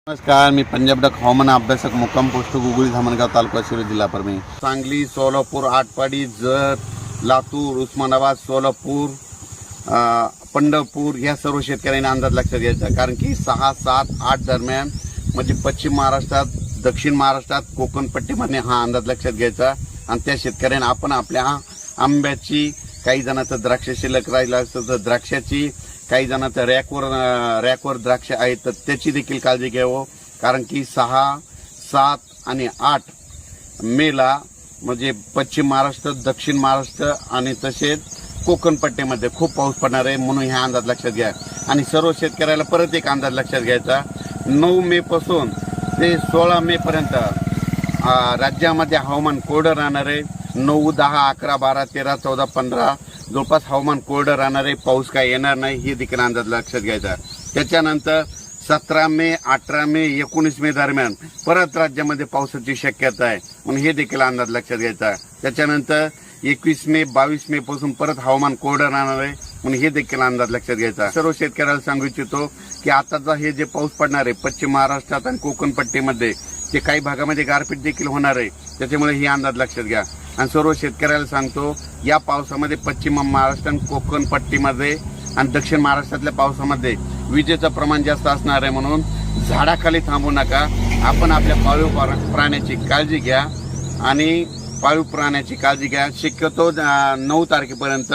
नमस्कार, मी पंजाब डक हवामान अभ्यासक मुक्काम पोस्ट गुगळी धामणगाव तालुका शिरोळ जिल्हा परभणी. सांगली, सोलापूर, आटपाडी, जत, लातूर, उस्मानाबाद, सोलापूर, पंढरपूर या सर्व शेतकऱ्यांनी अंदाज लक्षात घ्यायचा. कारण की 6, 7, 8 दरम्यान म्हणजे पश्चिम महाराष्ट्रात, दक्षिण महाराष्ट्रात, कोकण पट्टीमध्ये हा अंदाज लक्षात घ्यायचा. आणि त्या शेतकऱ्यांना आपण आपल्या आंब्याची, काही जणांचं द्राक्ष शिल्लक राहिलं असतं तर द्राक्षाची, काही जणांचं रॅकवर द्राक्ष आहेत तर त्याची देखील काळजी घ्यावं. कारण की 6, 7 आणि 8 मेला म्हणजे पश्चिम महाराष्ट्र, दक्षिण महाराष्ट्र आणि तसेच कोकण पट्ट्यामध्ये खूप पाऊस पडणार आहे. म्हणून हा अंदाज लक्षात घ्या. आणि सर्व शेतकऱ्याला परत एक अंदाज लक्षात घ्यायचा. 9 मे पासून ते 16 मे पर्यंत राज्यामध्ये हवामान कोरडं राहणार आहे. 9, 10, 11, 12, 13, 14, 15 जवळपास हवामान कोरडं राहणार आहे. पाऊस काय येणार नाही हे देखील अंदाज लक्षात घ्यायचा. त्याच्यानंतर 17 मे, 18 मे, 19 मे दरम्यान परत राज्यामध्ये पावसाची शक्यता आहे. म्हणून हे देखील अंदाज लक्षात घ्यायचा. त्याच्यानंतर 21 मे, 22 मे पासून परत हवामान कोरडं राहणार आहे. म्हणून हे देखील अंदाज लक्षात घ्यायचा. सर्व शेतकऱ्याला सांगू इच्छितो की आताचा हे जे पाऊस पडणार आहे पश्चिम महाराष्ट्रात आणि कोकण पट्टीमध्ये, ते काही भागामध्ये गारपीट देखील होणार आहे. त्याच्यामुळे हे अंदाज लक्षात घ्या. आणि सर्व शेतकऱ्याला सांगतो, या पावसामध्ये पश्चिम महाराष्ट्र आणि कोकण पट्टीमध्ये आणि दक्षिण महाराष्ट्रातल्या पावसामध्ये विजेचं प्रमाण जास्त असणार आहे. म्हणून झाडाखाली थांबू नका. आपण आपल्या पाळीव प्राण्याची काळजी घ्या आणि पाळीव प्राण्याची काळजी घ्या. शक्यतो 9 तारखेपर्यंत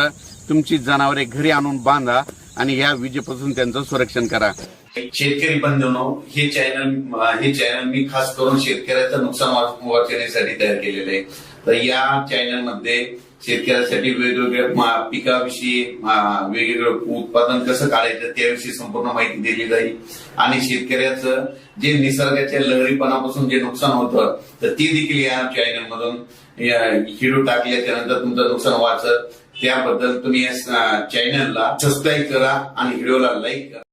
तुमची जनावरे घरी आणून बांधा आणि या विजेपासून त्यांचं संरक्षण करा. शेतकरी बंधूंनो, हे चॅनल मी खास करून शेतकऱ्याचं नुकसान वाचवण्यासाठी तयार केलेलं आहे. तर या चॅनल मध्ये शेतकऱ्यासाठी वेगवेगळ्या पिकाविषयी, वेगवेगळं उत्पादन कसं काढायचं त्याविषयी संपूर्ण माहिती दिली जाईल. आणि शेतकऱ्याचं जे निसर्गाच्या लहरीपणापासून जे नुकसान होतं तर ती देखील या चॅनल मधून व्हिडिओ टाकल्याच्या नंतर तुमचं नुकसान वाचत. त्याबद्दल तुम्ही या चॅनलला सबस्क्राईब करा आणि व्हिडिओला लाईक करा.